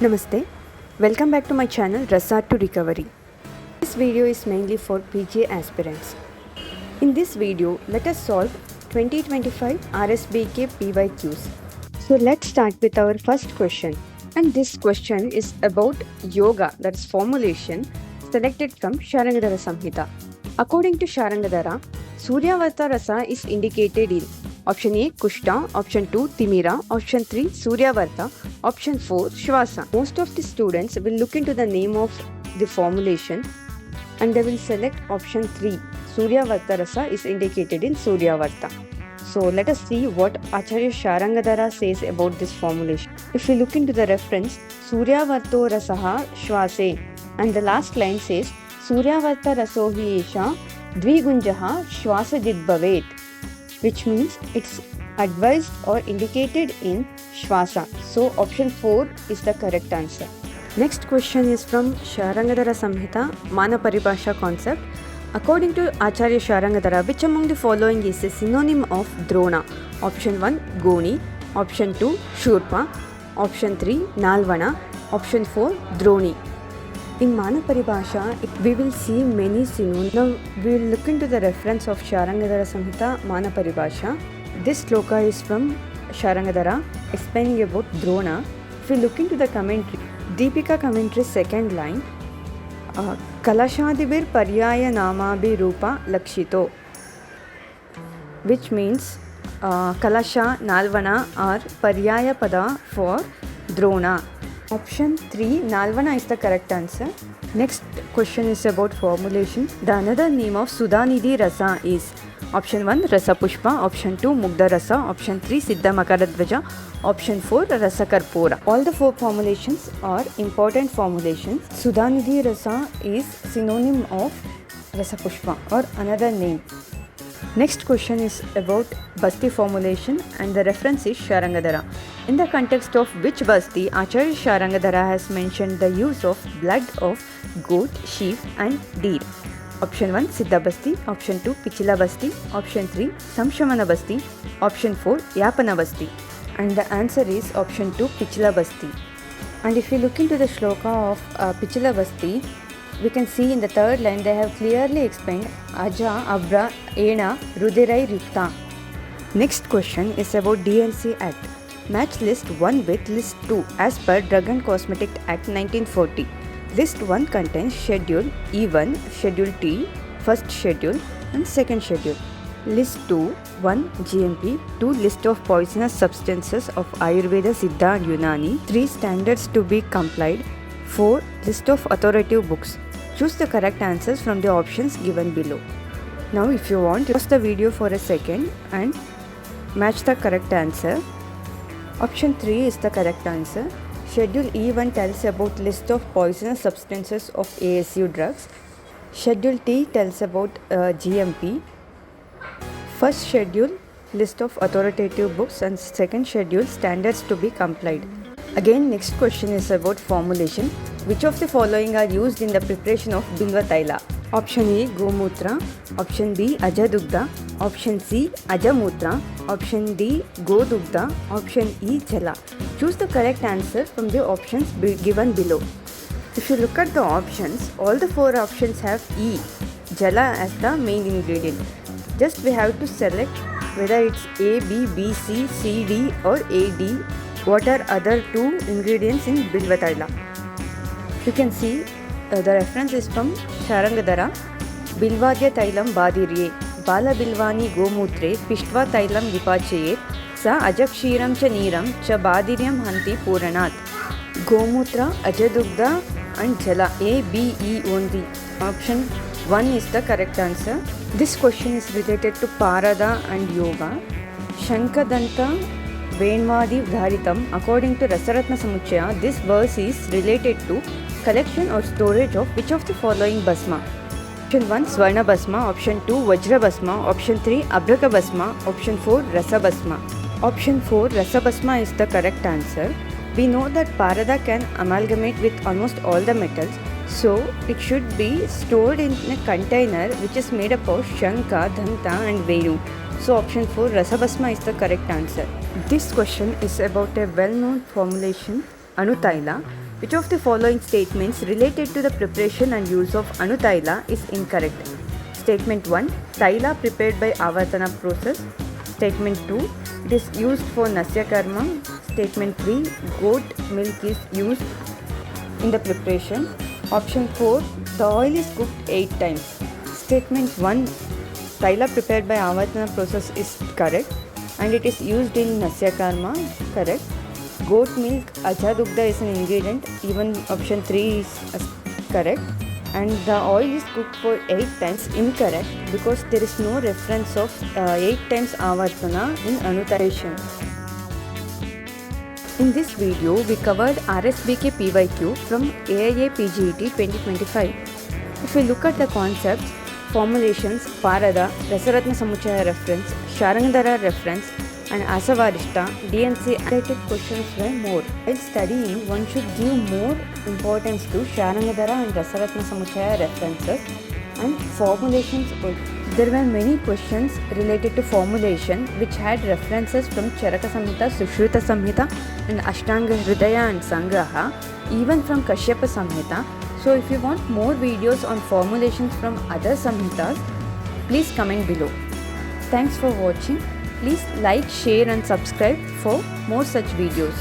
Namaste, welcome back to my channel Rasa to Recovery. This video is mainly for PGA aspirants. In this video, let us solve 2025 RSBK PYQs. So let's start with our first question. And this question is about yoga, that is formulation, selected from Sharangadhara Samhita. According to Sharangadhara, Suryavarta Rasa is indicated in option A Kushta, option 2 Timira, option 3 Suryavarta, option 4 Shwasa. Most of the students will look into the name of the formulation and they will select option 3 Suryavarta Rasa is indicated in Suryavarta. So let us see what Acharya Sharangadhara says about this formulation. If we look into the reference, Suryavarto Rasaha Shwase, and the last line says Suryavarta Rasohi Esha Dvigunjaha Shwasajit Bhavet, which means it's advised or indicated in Shwasa. So option 4 is the correct answer. Next question is from Sharangadhara Samhita, Mana Paribhasha concept. According to Acharya Sharangadhara, which among the following is a synonym of Drona? Option 1 Goni, option 2 Shurpa, option 3 Nalvana, option 4 Droni. In Mana Paribhasha, we will see many synonyms. Now we will look into the reference of Sharangadhara Samhita, Mana Paribhasha. This sloka is from Sharangadhara explaining about Drona. If we look into the commentary, Deepika commentary second line, Kalashadibir Paryaya Namabhi Rupa Lakshito, which means Kalasha, Nalvana are Paryaya Pada for Drona. Option 3 Nalvana is the correct answer. Next question is about formulation. The another name of Sudhanidhi Rasa is option 1 Rasa Pushpa, option 2 Mugdha Rasa, option 3 Siddha Makaradhvaja, option 4 Rasa Karpura. All the four formulations are important formulations. Sudhanidhi Rasa is synonym of Rasa Pushpa or another name. Next question is about Basti formulation and the reference is Sharangadhara. In the context of which Basti, Acharya Sharangadhara has mentioned the use of blood of goat, sheep and deer. Option 1 Siddha Basti, option 2 Pichila Basti, option 3 Samshamana Basti, option 4 Yapana Basti. And the answer is option 2 Pichila Basti. And if you look into the shloka of Pichila Basti, we can see in the third line they have clearly explained Aja, Abra, Ena, Rudirai, Rikta. Next question is about DNC Act. Match list 1 with list 2 as per Drug and Cosmetic Act 1940. List 1 contains Schedule E1, Schedule T, first schedule and second schedule. List 2, 1 GMP, 2 list of poisonous substances of Ayurveda, Siddha and Unani, 3 standards to be complied, 4 list of authoritative books. Choose the correct answers from the options given below. Now if you want, pause the video for a second and match the correct answer. Option 3 is the correct answer. Schedule E1 tells about list of poisonous substances of ASU drugs. Schedule T tells about GMP. First schedule list of authoritative books and second schedule standards to be complied. Again, next question is about formulation. Which of the following are used in the preparation of Bilva Taila? Option A Gomutra, option B Ajadugdha, option C Ajamutra, option D Godugdha, option E Jala. Choose the correct answer from the options given below. If you look at the options, all the four options have E, Jala as the main ingredient. Just we have to select whether it's A, B, B, C, C, D or A, D. What are other two ingredients in Bilva Taila? You can see the reference is from Sharangadhara. Bilvadya Tailam Badirye, Bala Bilvani Gomutre, Pishtva Tailam Vipachayet, Sa Ajakshiram Cha Neeram Cha Badiryam Hanti Puranat. Gomutra, Ajadugdha and Jala. A, B, E only. Option 1 is the correct answer. This question is related to Parada and Yoga. Shankadanta Venvadi Dharitam. According to Rasaratna Samuchaya, this verse is related to collection or storage of which of the following Basma? Option 1 Swarna Basma, option 2 Vajra Basma, option 3 Abraka Basma, option 4 Rasa Basma. Option 4 Rasa Basma is the correct answer. We know that Parada can amalgamate with almost all the metals, so it should be stored in a container which is made up of Shanka, Dhanta and Venu. So option 4 Rasabhasma is the correct answer. This question is about a well-known formulation Anutaila. Which of the following statements related to the preparation and use of Anutaila is incorrect? Statement 1. Taila prepared by Avartana process. Statement 2. It is used for Nasya Karma. Statement 3. Goat milk is used in the preparation. Option 4. The oil is cooked 8 times. Statement 1. Taila prepared by Avartana process is correct and it is used in Nasya Karma. Correct. Goat milk, Ajadugda is an ingredient. Even option 3 is correct. And the oil is cooked for 8 times. Incorrect because there is no reference of 8 times Avartana in Anutaila. In this video, we covered RSBK PYQ from AIA PGET 2025. If we look at the concepts, formulations, Parada, Rasaratna Samuchaya reference, Sharangadhara reference, and Asavarishta, DNC related questions were more. While studying, one should give more importance to Sharangadhara and Rasaratna Samuchaya references and formulations. There were many questions related to formulation which had references from Charaka Samhita, Sushruta Samhita and Ashtanga Hridaya and Sangraha, even from Kashyapa Samhita. So if you want more videos on formulations from other Samhitas, please comment below. Thanks for watching. Please like, share and subscribe for more such videos.